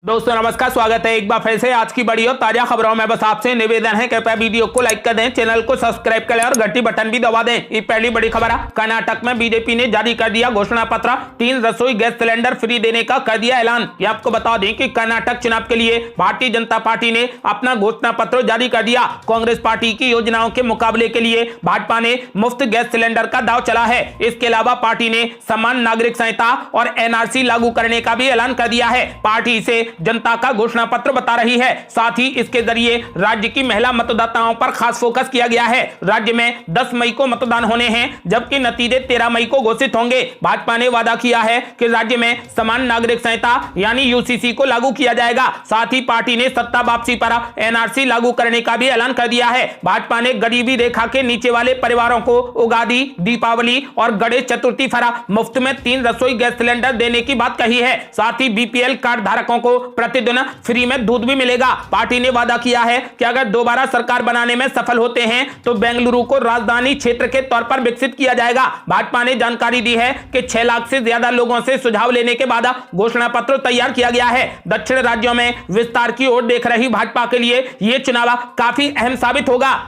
दोस्तों नमस्कार, स्वागत है एक बार फिर से आज की बड़ी और ताजा खबरों में। बस आपसे निवेदन है कृपया वीडियो को लाइक कर दें, चैनल को सब्सक्राइब करें और घंटी बटन भी दबा दें। ये पहली बड़ी खबर है। कर्नाटक में बीजेपी ने जारी कर दिया घोषणा पत्र, 3 रसोई गैस सिलेंडर फ्री देने का कर दिया ऐलान। ये आपको बता दें कि कर्नाटक चुनाव के लिए भारतीय जनता पार्टी ने अपना घोषणा पत्र जारी कर दिया। कांग्रेस पार्टी की योजनाओं के मुकाबले के लिए भाजपा ने मुफ्त गैस सिलेंडर का दाव चला है। इसके अलावा पार्टी ने समान नागरिक संहिता और एनआरसी लागू करने का भी ऐलान कर दिया है। पार्टी इसे जनता का घोषणा पत्र बता रही है। साथ ही इसके जरिए राज्य की महिला मतदाताओं पर खास फोकस किया गया है। राज्य में 10 मई को मतदान होने हैं, जबकि नतीजे 13 मई को घोषित होंगे। भाजपा ने वादा किया है कि राज्य में समान नागरिक संहिता यानी यूसीसी को लागू किया जाएगा। साथ ही पार्टी ने सत्ता वापसी पर एनआरसी लागू करने का भी ऐलान कर दिया है। भाजपा ने गरीबी रेखा के नीचे वाले परिवारों को उगादी, दीपावली और गणेश चतुर्थी पर मुफ्त में 3 रसोई गैस सिलेंडर देने की बात कही है। साथ ही बीपीएल कार्ड धारकों को प्रतिदिन फ्री में दूध भी मिलेगा। पार्टी ने वादा किया है कि अगर दोबारा सरकार बनाने में सफल होते हैं तो बेंगलुरु को राजधानी क्षेत्र के तौर पर विकसित किया जाएगा। भाजपा ने जानकारी दी है कि 6 लाख से ज्यादा लोगों से सुझाव लेने के बाद घोषणा पत्र तैयार किया गया है। दक्षिण राज्यों में विस्तार की ओर देख रही भाजपा के लिए यह चुनाव काफी अहम साबित होगा।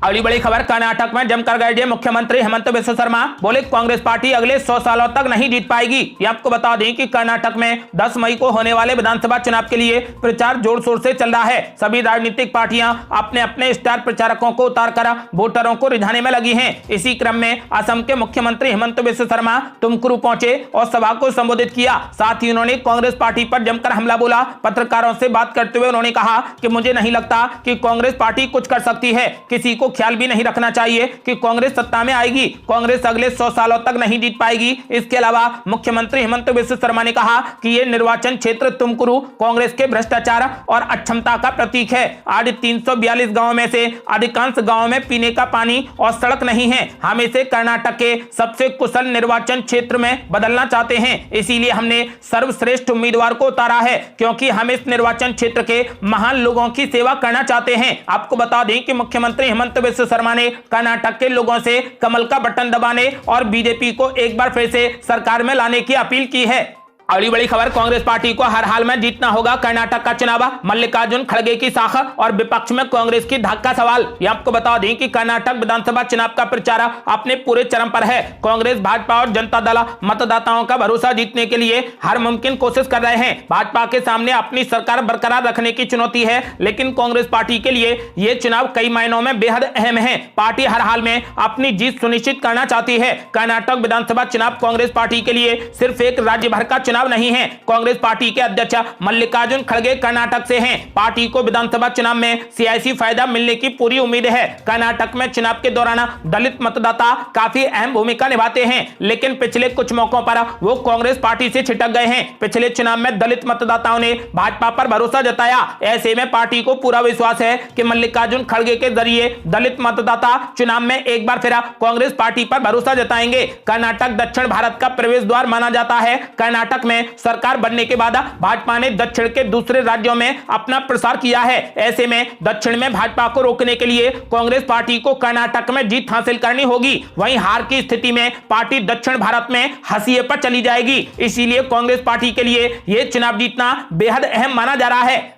अगली बड़ी खबर, कर्नाटक में जमकर गए मुख्यमंत्री हेमंत बिस्वा शर्मा। बोले कांग्रेस पार्टी अगले 100 सालों तक नहीं जीत पाएगी। ये आपको बता दें कि कर्नाटक में 10 मई को होने वाले विधानसभा चुनाव के लिए प्रचार जोर शोर से चल रहा है। सभी राजनीतिक पार्टियां अपने अपने स्टार प्रचारकों को उतारकर वोटरों को रिझाने में लगी हैं। इसी क्रम में असम के मुख्यमंत्री हेमंत बिस्वा शर्मा तुमकुरू पहुंचे और सभा को संबोधित किया। साथ ही उन्होंने कांग्रेस पार्टी पर जमकर हमला बोला। पत्रकारों से बात करते हुए उन्होंने कहा कि मुझे नहीं लगता कि कांग्रेस पार्टी कुछ कर सकती है। किसी को ख्याल भी नहीं रखना चाहिए कि कांग्रेस सत्ता में आएगी। कांग्रेस अगले 100 सालों तक नहीं जीत पाएगी। इसके अलावा मुख्यमंत्री हेमंत बिस्वा शर्मा ने कहा कि यह निर्वाचन क्षेत्र तुमकुरू कांग्रेस के भ्रष्टाचार और अक्षमता का प्रतीक है। आज 342 गांवों में से अधिकांश गांवों में पीने का पानी और सड़क नहीं है। हम इसे कर्नाटक के सबसे कुशल निर्वाचन क्षेत्र में बदलना चाहते हैं। इसीलिए हमने सर्वश्रेष्ठ उम्मीदवार को उतारा है, क्योंकि हम इस निर्वाचन क्षेत्र के महान लोगों की सेवा करना चाहते हैं। आपको बता दें कि मुख्यमंत्री हेमंत बिस्वा शर्मा ने कर्नाटक के लोगों से कमल का बटन दबाने और बीजेपी को एक बार फिर से सरकार में लाने की अपील की है। अगली बड़ी खबर, कांग्रेस पार्टी को हर हाल में जीतना होगा कर्नाटक का चुनाव। मल्लिकार्जुन खड़गे की साख और विपक्ष में कांग्रेस की धाक का सवाल। ये आपको बता दें कि कर्नाटक विधानसभा चुनाव का प्रचार अपने पूरे चरम पर है। कांग्रेस, भाजपा और जनता दल मतदाताओं का भरोसा जीतने के लिए हर मुमकिन कोशिश कर रहे हैं। भाजपा के सामने अपनी सरकार बरकरार रखने की चुनौती है, लेकिन कांग्रेस पार्टी के लिए यह चुनाव कई मायनों में बेहद अहम है। पार्टी हर हाल में अपनी जीत सुनिश्चित करना चाहती है। कर्नाटक विधानसभा चुनाव कांग्रेस पार्टी के लिए सिर्फ एक राज्य भर का नहीं है। कांग्रेस पार्टी के अध्यक्ष मल्लिकार्जुन खड़गे कर्नाटक से हैं। पार्टी को विधानसभा चुनाव में सियासी फायदा मिलने की पूरी उम्मीद है। कर्नाटक में चुनाव के दौरान दलित मतदाता काफी अहम भूमिका निभाते हैं, लेकिन पिछले कुछ मौकों पर वो कांग्रेस पार्टी से छिटक गए हैं। पिछले चुनाव में दलित मतदाताओं ने भाजपा पर भरोसा जताया। ऐसे में पार्टी को पूरा विश्वास है कि मल्लिकार्जुन खड़गे के जरिए दलित मतदाता चुनाव में एक बार फिर कांग्रेस पार्टी पर भरोसा जताएंगे। कर्नाटक दक्षिण भारत का प्रवेश द्वार माना जाता है। कर्नाटक में सरकार बनने के बाद भाजपा ने दक्षिण के दूसरे राज्यों में अपना प्रसार किया है। ऐसे में दक्षिण में भाजपा को रोकने के लिए कांग्रेस पार्टी को कर्नाटक में जीत हासिल करनी होगी। वहीं हार की स्थिति में पार्टी दक्षिण भारत में हंसिए पर चली जाएगी। इसीलिए कांग्रेस पार्टी के लिए यह चुनाव जीतना बेहद अहम माना जा रहा है।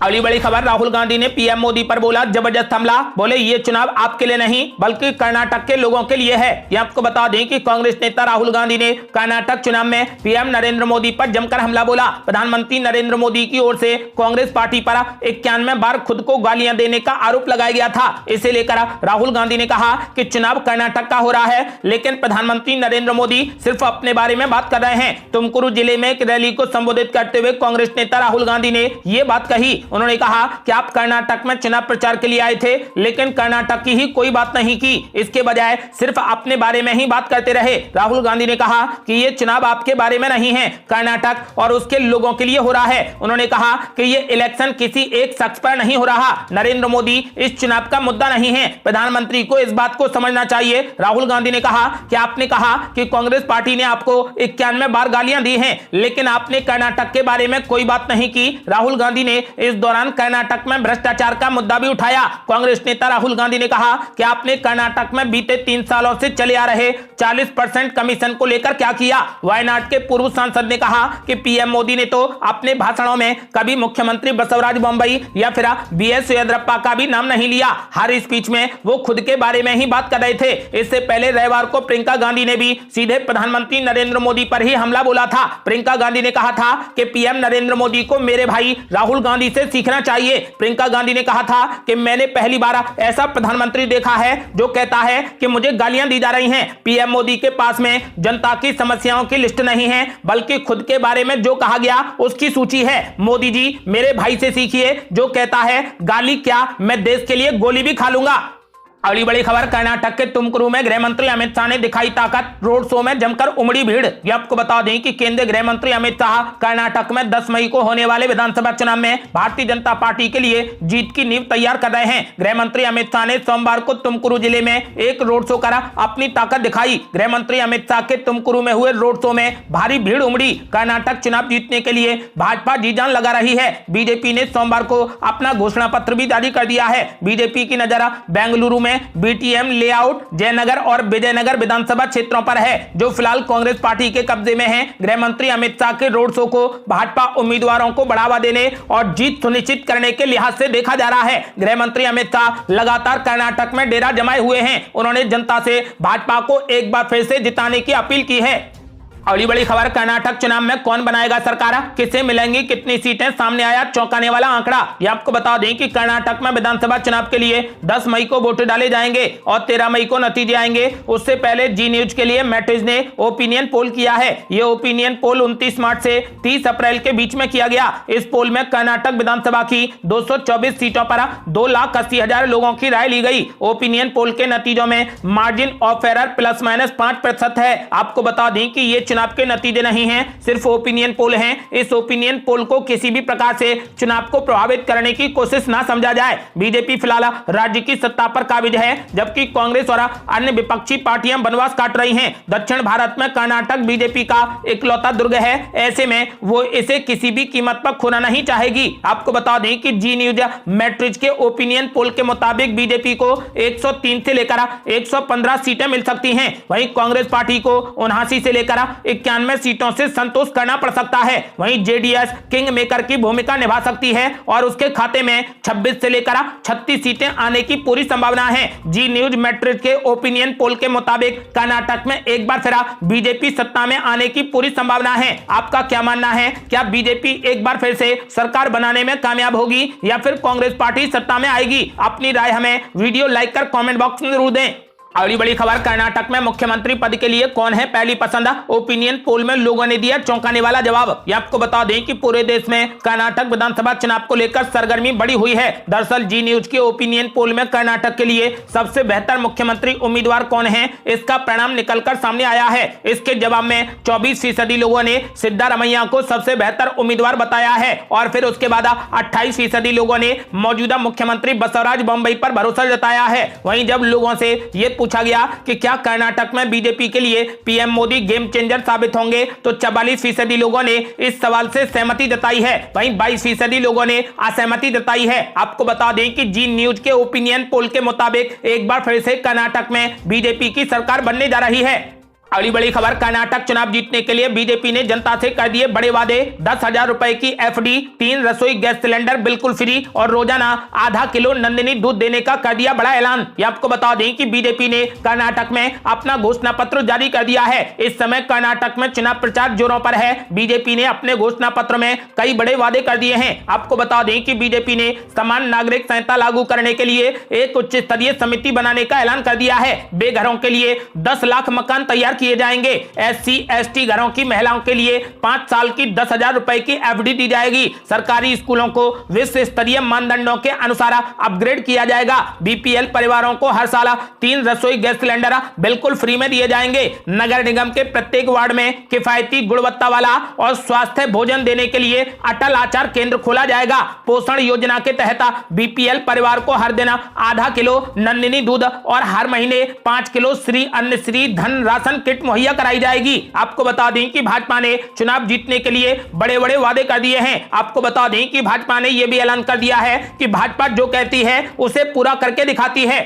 अगली बड़ी खबर, राहुल गांधी ने पीएम मोदी पर बोला जबरदस्त हमला। बोले ये चुनाव आपके लिए नहीं बल्कि कर्नाटक के लोगों के लिए है। ये आपको बता दें कि कांग्रेस नेता राहुल गांधी ने कर्नाटक चुनाव में पीएम नरेंद्र मोदी पर जमकर हमला बोला। प्रधानमंत्री नरेंद्र मोदी की ओर से कांग्रेस पार्टी पर 91 बार खुद को गालियां देने का आरोप लगाया गया था। इसे लेकर राहुल गांधी ने कहा कि चुनाव कर्नाटक का हो रहा है, लेकिन प्रधानमंत्री नरेंद्र मोदी सिर्फ अपने बारे में बात कर रहे हैं। तुमकुरू जिले में एक रैली को संबोधित करते हुए कांग्रेस नेता राहुल गांधी ने यह बात कही। उन्होंने कहा कि आप कर्नाटक में चुनाव प्रचार के लिए आए थे, लेकिन कर्नाटक की ही कोई बात नहीं की। इसके बजाय सिर्फ अपने बारे में ही बात करते रहे। राहुल गांधी ने कहा कि यह चुनाव आपके बारे में नहीं है, कर्नाटक और उसके लोगों के लिए हो रहा है। उन्होंने कहा कि यह इलेक्शन किसी एक शख्स पर नहीं हो रहा। नरेंद्र मोदी इस चुनाव का मुद्दा नहीं है। प्रधानमंत्री को इस बात को समझना चाहिए। राहुल गांधी ने कहा कि आपने कहा कि कांग्रेस पार्टी ने आपको 91 बार गालियां दी हैं, लेकिन आपने कर्नाटक के बारे में कोई बात नहीं की। राहुल गांधी ने इस इस दौरान कर्नाटक में भ्रष्टाचार का मुद्दा भी उठाया। कांग्रेस नेता राहुल गांधी ने कहा कि आपने कर्नाटक में बीते 3 सालों से चले आ रहे 40% कमीशन को लेकर क्या किया। वायनाड के पूर्व सांसद ने कहा कि पीएम मोदी ने तो अपने भाषणों में कभी मुख्यमंत्री बसवराज बोम्मई या फिर बीएस येदियुरप्पा का भी नाम नहीं लिया। हर स्पीच में वो खुद के बारे में ही बात कर रहे थे। इससे पहले रविवार को प्रियंका गांधी ने भी सीधे प्रधानमंत्री नरेंद्र मोदी पर ही हमला बोला था। प्रियंका गांधी ने कहा था कि पीएम नरेंद्र मोदी को मेरे भाई राहुल गांधी से सीखना चाहिए। प्रियंका गांधी ने कहा था कि मैंने पहली बार ऐसा प्रधानमंत्री देखा है जो कहता है कि मुझे गालियां दी जा रही हैं। पीएम मोदी के पास में जनता की समस्याओं की लिस्ट नहीं है, बल्कि खुद के बारे में जो कहा गया उसकी सूची है। मोदी जी मेरे भाई से सीखिए जो कहता है गाली क्या, मैं देश के लिए गोली भी खा लूंगा। अगली बड़ी खबर, कर्नाटक के तुमकुरू में गृह मंत्री अमित शाह ने दिखाई ताकत, रोड शो में जमकर उमड़ी भीड़। ये आपको बता दें कि केंद्रीय गृह मंत्री अमित शाह कर्नाटक में 10 मई को होने वाले विधानसभा चुनाव में भारतीय जनता पार्टी के लिए जीत की नींव तैयार कर रहे हैं। गृह मंत्री अमित शाह ने सोमवार को तुमकुरू जिले में एक रोड शो कर अपनी ताकत दिखाई। गृह मंत्री अमित शाह के तुमकुरू में हुए रोड शो में भारी भीड़ उमड़ी। कर्नाटक चुनाव जीतने के लिए भाजपा जी जान लगा रही है। बीजेपी ने सोमवार को अपना घोषणा पत्र भी जारी कर दिया है। बीजेपी की नजर बेंगलुरु में बीटीएम लेआउट, जयनगर और विजयनगर विधानसभा क्षेत्रों पर है, जो फिलहाल कांग्रेस पार्टी के कब्जे में है। गृह मंत्री अमित शाह के रोड शो को भाजपा उम्मीदवारों को बढ़ावा देने और जीत सुनिश्चित करने के लिहाज से देखा जा रहा है। गृह मंत्री अमित शाह लगातार कर्नाटक में डेरा जमाए हुए हैं। उन्होंने जनता से भाजपा को एक बार फिर से जिताने की अपील की है। अगली बड़ी खबर, कर्नाटक चुनाव में कौन बनाएगा सरकार, किसे मिलेंगी कितनी सीटें, सामने आया चौंकाने वाला आंकड़ा। यह आपको बता दें कि कर्नाटक में विधानसभा चुनाव के लिए 10 मई को वोट डाले जाएंगे और 13 मई को नतीजे आएंगे। उससे पहले जी न्यूज के लिए मैट्रिक्स ने ओपिनियन पोल किया है। यह ओपिनियन पोल 29 मार्च से 30 अप्रैल के बीच में किया गया। इस पोल में कर्नाटक विधानसभा की 224 सीटों पर 2,80,000 लोगों की राय ली गई। ओपिनियन पोल के नतीजों में मार्जिन ऑफ एरर ±5% है। आपको बता दें कि ये चुनाव के नतीजे नहीं हैं, सिर्फ ओपिनियन पोल हैं। इस ओपिनियन पोल को किसी भी प्रकार से चुनाव को प्रभावित करने की कोशिश ना समझा जाए। बीजेपी फिलहाल राज्य की सत्ता पर काबिज है, जबकि कांग्रेस और अन्य विपक्षी पार्टियां बनवास काट रही हैं। दक्षिण भारत में कर्नाटक बीजेपी का इकलौता दुर्ग है। ऐसे में वो इसे किसी भी कीमत पर खोना नहीं चाहेगी। आपको बता दें कि जी न्यूज मैट्रिक्स के ओपिनियन पोल के मुताबिक बीजेपी को 103 से लेकर 115 सीटें मिल सकती हैं। वहीं कांग्रेस पार्टी को 79 से लेकर 91 सीटों से संतोष करना पड़ सकता है। वहीं जेडीएस किंग मेकर की भूमिका निभा सकती है और उसके खाते में 26 से लेकर 36 सीटें आने की पूरी संभावना है। जी न्यूज मैट्रिक्स के ओपिनियन पोल के मुताबिक कर्नाटक में एक बार फिर बीजेपी सत्ता में आने की पूरी संभावना है। आपका क्या मानना है? क्या बीजेपी एक बार फिर से सरकार बनाने में कामयाब होगी या फिर कांग्रेस पार्टी सत्ता में आएगी? अपनी राय हमें वीडियो लाइक कर कमेंट बॉक्स में जरूर दें। अगली बड़ी खबर, कर्नाटक में मुख्यमंत्री पद के लिए कौन है पहली पसंद? ओपिनियन पोल में लोगों ने दिया चौंकाने वाला जवाब। ये आपको बता दें कि पूरे देश में कर्नाटक विधानसभा चुनाव को लेकर सरगर्मी बढ़ी हुई है। दरअसल जी न्यूज के ओपिनियन पोल में कर्नाटक के लिए सबसे बेहतर मुख्यमंत्री उम्मीदवार कौन है, इसका परिणाम निकलकर सामने आया है। इसके जवाब में 24% लोगों ने सिद्धारमैया को सबसे बेहतर उम्मीदवार बताया है और फिर उसके बाद 28% लोगों ने मौजूदा मुख्यमंत्री बसवराज बोम्मई पर भरोसा जताया है। वहीं जब लोगों से ये पूछा गया कि क्या कर्नाटक में बीजेपी के लिए पीएम मोदी गेम चेंजर साबित होंगे, तो 44% लोगों ने इस सवाल से सहमति जताई है। वहीं 22% लोगों ने असहमति जताई है। आपको बता दें कि जी न्यूज के ओपिनियन पोल के मुताबिक एक बार फिर से कर्नाटक में बीजेपी की सरकार बनने जा रही है। अगली बड़ी खबर, कर्नाटक चुनाव जीतने के लिए बीजेपी ने जनता से कर दिए बड़े वादे। 10,000 रुपए की एफडी, 3 रसोई गैस सिलेंडर बिल्कुल फ्री और रोजाना आधा किलो नंदिनी दूध देने का कर दिया बड़ा ऐलान। ये आपको बता दें कि बीजेपी ने कर्नाटक में अपना घोषणा पत्र जारी कर दिया है। इस समय कर्नाटक में चुनाव प्रचार जोरों पर है। बीजेपी ने अपने घोषणा पत्र में कई बड़े वादे कर दिए हैं। आपको बता दें कि बीजेपी ने समान नागरिक संहिता लागू करने के लिए एक उच्च स्तरीय समिति बनाने का ऐलान कर दिया है। बेघरों के लिए 10 लाख मकान तैयार किए जाएंगे। SC/ST घरों की महिलाओं के लिए 5 साल की 10,000 रुपए की एफडी दी जाएगी। सरकारी स्कूलों को विश्व स्तरीय मानदंडों के अनुसार अपग्रेड किया जाएगा। बीपीएल परिवारों को हर साल 3 रसोई गैस सिलेंडर बिल्कुल फ्री में दिए जाएंगे। नगर निगम के प्रत्येक वार्ड में किफायती गुणवत्ता वाला और स्वास्थ्य भोजन देने के लिए अटल आचार केंद्र खोला जाएगा। पोषण योजना के तहत बीपीएल परिवार को हर दिन आधा किलो नंदिनी दूध और हर महीने 5 किलो श्री अन्न श्री धन राशन किट मुहैया कराई जाएगी। आपको बता दें कि भाजपा ने चुनाव जीतने के लिए बड़े बड़े वादे कर दिए हैं। आपको बता दें कि भाजपा ने यह भी ऐलान कर दिया है कि भाजपा जो कहती है उसे पूरा करके दिखाती है।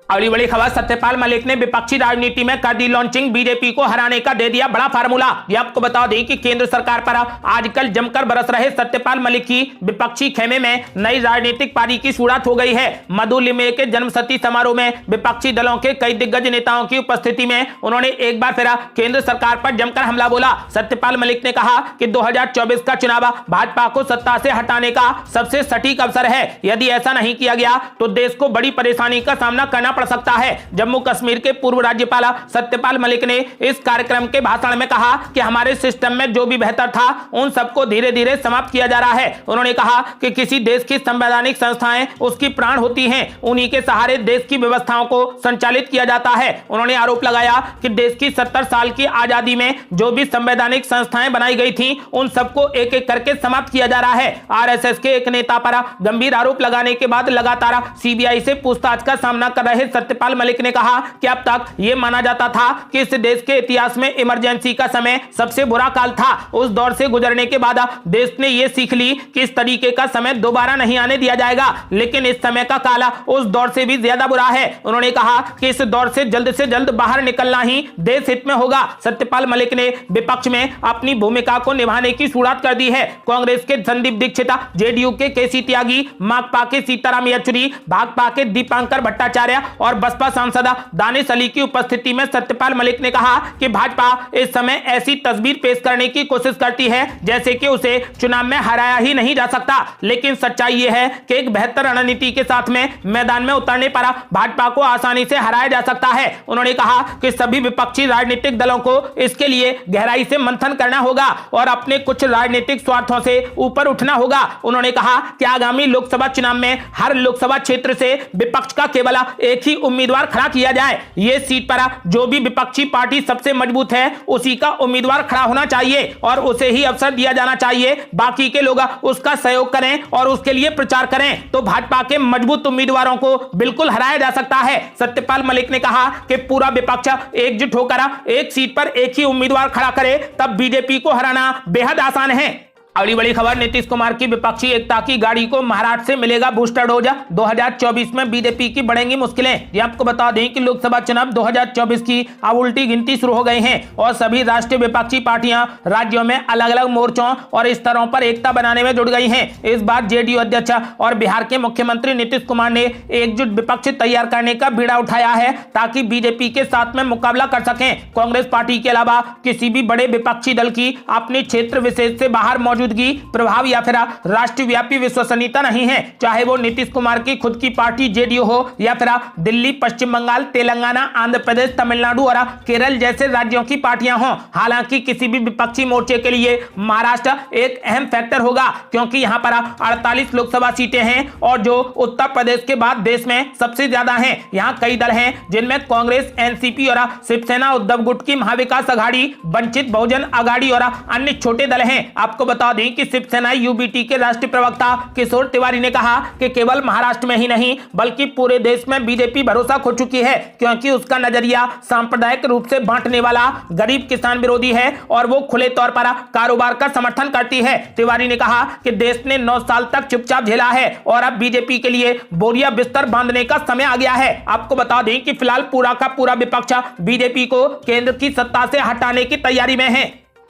अगली बड़ी खबर, सत्यपाल मलिक ने विपक्षी राजनीति में कर दी लॉन्चिंग, बीजेपी को हराने का दे दिया बड़ा फार्मूला। ये आपको बता दें कि केंद्र सरकार पर आजकल जमकर बरस रहे सत्यपाल मलिक की विपक्षी खेमे में नई राजनीतिक पारी की शुरुआत हो गई है। मधु लिमये के जन्मशती समारोह में विपक्षी दलों के कई दिग्गज नेताओं की उपस्थिति में उन्होंने एक बार फिर केंद्र सरकार पर जमकर हमला बोला। सत्यपाल मलिक ने कहा कि 2024 का चुनाव भाजपा को सत्ता से हटाने का सबसे सटीक अवसर है। यदि ऐसा नहीं किया गया तो देश को बड़ी परेशानी का सामना करना पड़ सकता है। जम्मू कश्मीर के पूर्व राज्यपाल सत्यपाल मलिक ने इस कार्यक्रम के भाषण में कहा कि हमारे सिस्टम में जो भी बेहतर था उन सबको धीरे धीरे समाप्त किया जा रहा है। उन्होंने कहा कि किसी देश की संवैधानिक संस्थाएं उसकी प्राण होती हैं, उन्हीं के सहारे देश की व्यवस्थाओं को संचालित किया जाता है। उन्होंने आरोप लगाया कि देश की 70 साल की आजादी में जो भी संवैधानिक संस्थाएं बनाई गई थी उन सबको एक एक करके समाप्त किया जा रहा है। आरएसएस के एक नेता पर गंभीर आरोप लगाने के बाद लगातार सीबीआई से पूछताछ का सामना कर रहे सत्यपाल मलिक ने कहा कि अब तक यह माना जाता था कि इस देश के इतिहास में इमरजेंसी का समय सबसे बुरा काल था। उस दौर से गुजरने के बाद देश ने यह सीख ली कि इस तरीके का समय दोबारा नहीं आने दिया जाएगा, लेकिन इस समय का काल उस दौर से भी ज्यादा बुरा है। उन्होंने कहा कि इस दौर से जल्द बाहर निकलना ही देश हित में होगा। सत्यपाल मलिक ने विपक्ष में अपनी भूमिका को निभाने की शुरुआत कर दी है। कांग्रेस के संदीप दीक्षित, जेडीयू के केसी त्यागी, माकपा के सीताराम येचुरी, भाकपा के दीपांकर भट्टाचार्य और बसपा सांसद दानिश अली की उपस्थिति में सत्यपाल मलिक ने कहा कि भाजपा इस समय ऐसी तस्वीर पेश करने की कोशिश करती है जैसे कि उसे चुनाव में हराया ही नहीं जा सकता, लेकिन सच्चाई यह है कि एक बेहतर रणनीति के साथ में मैदान में उतरने पर भाजपा को आसानी से हराया जा सकता है। उन्होंने कहा कि सभी विपक्षी राजनीतिक दलों को इसके लिए गहराई से मंथन करना होगा और अपने कुछ राजनीतिक स्वार्थों से ऊपर उठना होगा। उन्होंने कहा कि आगामी लोकसभा चुनाव में हर लोकसभा क्षेत्र से विपक्ष का केवल एक ही उम्मीदवार खड़ा किया जाए। ये सीट पर जो भी विपक्षी पार्टी सबसे मजबूत है उसी का उम्मीदवार खड़ा होना चाहिए और उसे ही अवसर दिया जाना चाहिए। बाकी के लोग उसका सहयोग करें और उसके लिए प्रचार करें तो भाजपा के मजबूत उम्मीदवारों को बिल्कुल हराया जा सकता है। सत्यपाल मलिक ने कहा कि पूरा विपक्ष एकजुट होकर एक सीट पर एक ही उम्मीदवार खड़ा करे तब बीजेपी को हराना बेहद आसान है। अगली बड़ी खबर, नीतीश कुमार की विपक्षी एकता की गाड़ी को महाराष्ट्र से मिलेगा बूस्टर डोज, 2024 में बीजेपी की बढ़ेंगी मुश्किलें। ये आपको बता दें कि लोकसभा चुनाव 2024 की अब उल्टी गिनती शुरू हो गई है और सभी राष्ट्रीय विपक्षी पार्टियां राज्यों में अलग अलग मोर्चों और स्तरों पर एकता बनाने में जुट गई हैं। इस बार जेडीयू अध्यक्ष और बिहार के मुख्यमंत्री नीतीश कुमार ने एकजुट विपक्ष तैयार करने का बीड़ा उठाया है ताकि बीजेपी के साथ में मुकाबला कर सकें। कांग्रेस पार्टी के अलावा किसी भी बड़े विपक्षी दल की अपने क्षेत्र विशेष से बाहर मौजूद प्रभाव या फिर राष्ट्रव्यापी विश्वसनीयता नहीं है, चाहे वो नीतीश कुमार की खुद की पार्टी जेडीयू हो या फिर दिल्ली, पश्चिम बंगाल, तेलंगाना, आंध्र प्रदेश, तमिलनाडु और केरल जैसे राज्यों की पार्टियां हों। हालांकि किसी भी विपक्षी मोर्चे के लिए महाराष्ट्र एक अहम फैक्टर होगा क्योंकि यहां पर 48 लोकसभा सीटें हैं और जो उत्तर प्रदेश के बाद देश में सबसे ज्यादा हैं। यहां कई दल हैं जिनमें कांग्रेस, एनसीपी और शिवसेना, उद्धव गुट की महाविकास अघाड़ी, वंचित बहुजन अघाड़ी और अन्य छोटे दल हैं। आपको बता दें कि शिवसेना यूबीटी के राष्ट्रीय प्रवक्ता किशोर तिवारी ने कहा कि केवल महाराष्ट्र में ही नहीं बल्कि पूरे देश में बीजेपी भरोसा खो चुकी है क्योंकि उसका नजरिया सांप्रदायिक रूप से बांटने वाला, गरीब किसान विरोधी है और वो खुले तौर पर कारोबार का समर्थन करती है। तिवारी ने कहा कि देश ने 9 साल तक चुपचाप झेला है और अब बीजेपी के लिए बोरिया बिस्तर बांधने का समय आ गया है। आपको बता दें कि फिलहाल पूरा का पूरा विपक्ष बीजेपी को केंद्र की सत्ता से हटाने की तैयारी में है।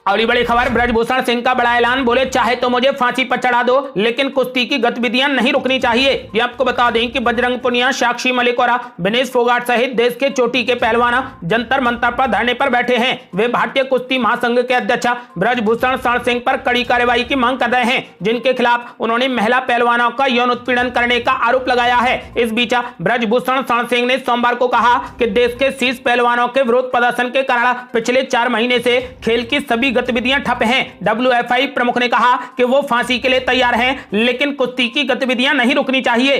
अगली बड़ी खबर, ब्रजभूषण सिंह का बड़ा ऐलान, बोले चाहे तो मुझे फांसी पर चढ़ा दो लेकिन कुश्ती की गतिविधियां नहीं रुकनी चाहिए। ये आपको बता दें कि बजरंग पुनिया, साक्षी मलिक और विनेश फोगाट सहित देश के चोटी के पहलवान जंतर मंतर पर धरने पर बैठे हैं। वे भारतीय कुश्ती महासंघ के अध्यक्ष ब्रजभूषण शरण सिंह पर कड़ी कार्रवाई की मांग कर रहे हैं जिनके खिलाफ उन्होंने महिला पहलवानों का यौन उत्पीड़न करने का आरोप लगाया है। इस बीच ब्रजभूषण शरण सिंह ने सोमवार को कहा कि देश के शीर्ष पहलवानों के विरोध प्रदर्शन के कारण पिछले 4 महीने से खेल की सभी गतिविधियां ठप हैं। डब्ल्यूएफआई प्रमुख ने कहा कि वो फांसी के लिए तैयार हैं लेकिन कुश्ती की गतिविधियां नहीं रुकनी चाहिए।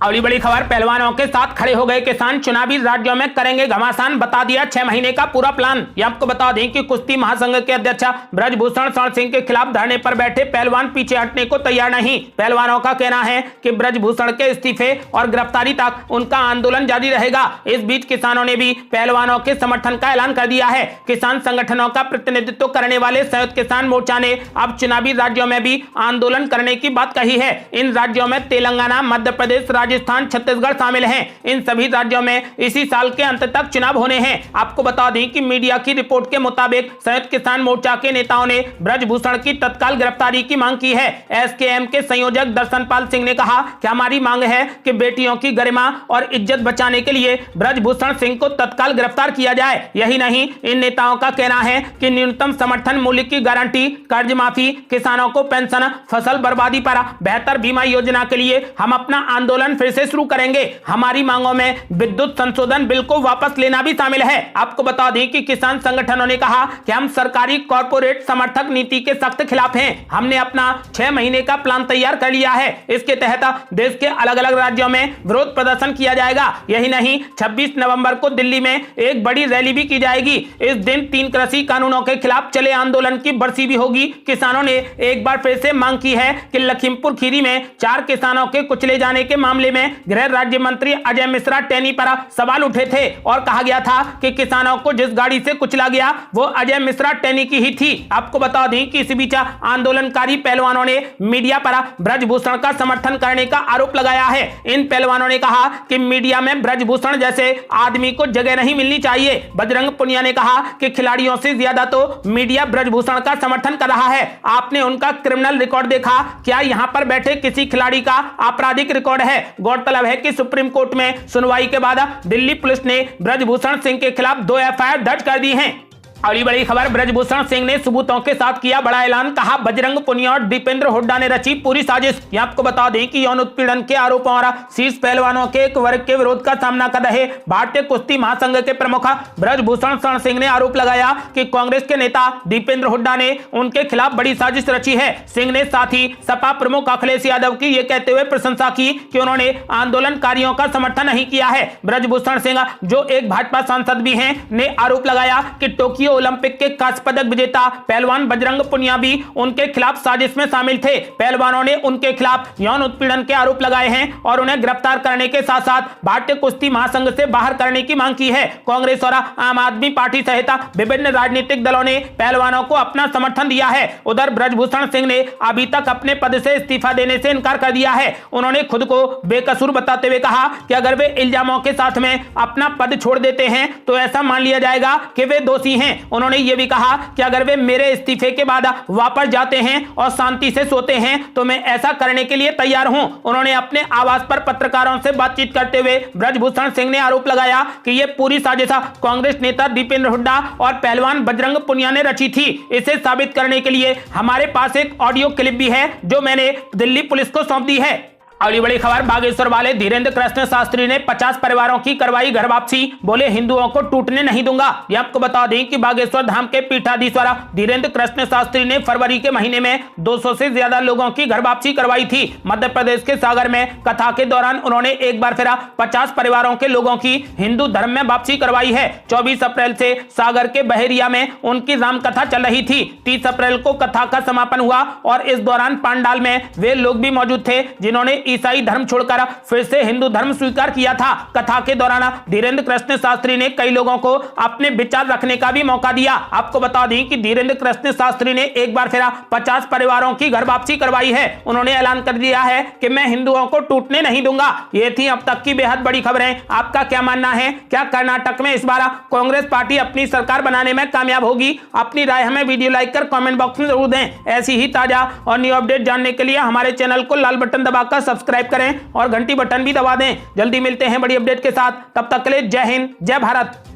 अगली बड़ी खबर, पहलवानों के साथ खड़े हो गए किसान, चुनावी राज्यों में करेंगे घमासान, बता दिया 6 महीने का पूरा प्लान। ये आपको बता दें कि कुश्ती महासंघ के अध्यक्ष ब्रजभूषण शरण सिंह के खिलाफ धरने पर बैठे पहलवान पीछे हटने को तैयार नहीं। पहलवानों का कहना है कि ब्रजभूषण के इस्तीफे और गिरफ्तारी तक उनका आंदोलन जारी रहेगा। इस बीच किसानों ने भी पहलवानों के समर्थन का ऐलान कर दिया है। किसान संगठनों का प्रतिनिधित्व करने वाले संयुक्त किसान मोर्चा ने अब चुनावी राज्यों में भी आंदोलन करने की बात कही है। इन राज्यों में तेलंगाना, मध्य प्रदेश, राजस्थान, छत्तीसगढ़ शामिल हैं। इन सभी राज्यों में इसी साल के अंत तक चुनाव होने हैं। आपको बता दें कि मीडिया की रिपोर्ट के मुताबिक संयुक्त किसान मोर्चा के नेताओं ने ब्रजभूषण की तत्काल गिरफ्तारी की मांग की है। एसकेएम के संयोजक दर्शनपाल सिंह ने कहा कि हमारी मांग है कि बेटियों की गरिमा और इज्जत बचाने के लिए ब्रजभूषण सिंह को तत्काल गिरफ्तार किया जाए। यही नहीं, इन नेताओं का कहना है कि न्यूनतम समर्थन मूल्य की गारंटी, कर्ज माफी, किसानों को पेंशन, फसल बर्बादी पर बेहतर बीमा योजना के लिए हम अपना आंदोलन फिर से शुरू करेंगे। हमारी मांगों में विद्युत संशोधन बिल को वापस लेना भी शामिल है। आपको बता दें कि किसान संगठनों ने कहा कि हम सरकारी कॉर्पोरेट समर्थक नीति के सख्त खिलाफ हैं। हमने अपना 6 महीने का प्लान तैयार कर लिया है। इसके तहत देश के अलग अलग राज्यों में विरोध प्रदर्शन किया जाएगा। यही नहीं, 26 नवंबर को दिल्ली में एक बड़ी रैली भी की जाएगी। इस दिन 3 कृषि कानूनों के खिलाफ चले आंदोलन की बरसी भी होगी। किसानों ने एक बार फिर से मांग की है कि लखीमपुर खीरी में 4 किसानों के कुचले जाने के मामले में गृह राज्य मंत्री अजय मिश्रा टेनी पर सवाल उठे थे और कहा गया था कि किसानों को जिस गाड़ी से कुचला गया वो अजय मिश्रा टेनी की ही थी। आपको बता दें कि इस बीच आंदोलनकारी पहलवानों ने मीडिया पर ब्रजभूषण का समर्थन करने का आरोप लगाया है। इन पहलवानों ने कहा कि मीडिया में ब्रजभूषण जैसे आदमी को जगह नहीं मिलनी चाहिए। बजरंग पुनिया ने कहा कि खिलाड़ियों से ज्यादा तो मीडिया ब्रजभूषण का समर्थन कर रहा है। आपने उनका क्रिमिनल रिकॉर्ड देखा? क्या यहां पर बैठे किसी खिलाड़ी का आपराधिक रिकॉर्ड है? गौरतलब है कि सुप्रीम कोर्ट में सुनवाई के बाद दिल्ली पुलिस ने ब्रजभूषण सिंह के खिलाफ 2 एफआईआर दर्ज कर दी हैं। अगली बड़ी खबर, ब्रजभूषण सिंह ने सबूतों के साथ किया बड़ा ऐलान, कहा बजरंग पुनिया और दीपेंद्र हुड्डा ने रची पूरी साजिश। ये आपको बता दें कि यौन उत्पीड़न के आरोपों और शीर्ष पहलवानों के एक वर्ग के विरोध का सामना कर रहे भारतीय कुश्ती महासंघ के प्रमुख ब्रजभूषण शरण सिंह ने आरोप लगाया कि कांग्रेस के नेता दीपेंद्र हुड्डा ने उनके खिलाफ बड़ी साजिश रची है। सिंह ने साथ ही सपा प्रमुख अखिलेश यादव की ये कहते हुए प्रशंसा की कि उन्होंने आंदोलनकारियों का समर्थन नहीं किया है। ब्रजभूषण सिंह, जो एक भाजपा सांसद भी हैं, ने आरोप लगाया कि टोक्यो ओलंपिक के कांस्य पदक विजेता पहलवान बजरंग पुनिया भी उनके खिलाफ साजिश में शामिल थे। पहलवानों ने उनके खिलाफ यौन उत्पीड़न के आरोप लगाए हैं और उन्हें गिरफ्तार करने के साथ साथ भारतीय कुश्ती महासंघ से बाहर करने की मांग की है। कांग्रेस और आम आदमी पार्टी सहित विभिन्न राजनीतिक दलों ने पहलवानों को अपना समर्थन दिया है। उधर ब्रजभूषण सिंह ने अभी तक अपने पद से इस्तीफा देने से इनकार कर दिया है। उन्होंने खुद को बेकसूर बताते हुए कहा कि अगर वे इल्जामों के साथ में अपना पद छोड़ देते हैं तो ऐसा मान लिया जाएगा कि वे दोषी हैं। उन्होंने ये भी कहा कि अगर वे मेरे इस्तीफे के बाद वापस जाते हैं और शांति से सोते हैं तो मैं ऐसा करने के लिए तैयार हूं। उन्होंने अपने आवास पर पत्रकारों से बातचीत करते हुए ब्रजभूषण सिंह ने आरोप लगाया कि यह पूरी साजिश कांग्रेस नेता दीपेंद्र हुड्डा और पहलवान बजरंग पुनिया ने रची थी। इसे साबित करने के लिए हमारे पास एक ऑडियो क्लिप भी है जो मैंने दिल्ली पुलिस को सौंप दी है। अगली बड़ी खबर, बागेश्वर वाले धीरेन्द्र कृष्ण शास्त्री ने 50 परिवारों की करवाई घर वापसी, बोले हिंदुओं को टूटने नहीं दूंगा। ये आपको बता दें कि बागेश्वर धाम के पीठाधीश्वर धीरेन्द्र कृष्ण शास्त्री ने फरवरी के महीने में 200 से ज्यादा लोगों की घर वापसी करवाई थी। मध्य प्रदेश के सागर में कथा के दौरान उन्होंने एक बार फिर 50 परिवारों के लोगों की हिंदू धर्म में वापसी करवाई है। 24 अप्रैल से सागर के बहेरिया में उनकी रामकथा चल रही थी। 30 अप्रैल को कथा का समापन हुआ और इस दौरान पंडाल में वे लोग भी मौजूद थे जिन्होंने ईसाई धर्म छोड़कर फिर से हिंदू धर्म स्वीकार किया था। कथा के दौरान धीरेन्द्र कृष्ण शास्त्री ने कई लोगों को अपने विचार रखने का भी मौका दिया। आपको बता दें कि धीरेन्द्र कृष्ण शास्त्री ने एक बार फिर 50 परिवारों की घर वापसी करवाई है। उन्होंने ऐलान कर दिया है कि मैं हिंदुओं को टूटने नहीं दूंगा। ये थी अब तक की बेहद बड़ी खबरें। आपका क्या मानना है? क्या कर्नाटक में इस बार कांग्रेस पार्टी अपनी सरकार बनाने में कामयाब होगी? अपनी राय हमें वीडियो लाइक कर कमेंट बॉक्स में जरूर दें। ऐसी ही ताजा और न्यू अपडेट जानने के लिए हमारे चैनल को लाल बटन दबाकर सब्सक्राइब करें और घंटी बटन भी दबा दें। जल्दी मिलते हैं बड़ी अपडेट के साथ। तब तक के लिए जय हिंद, जय भारत।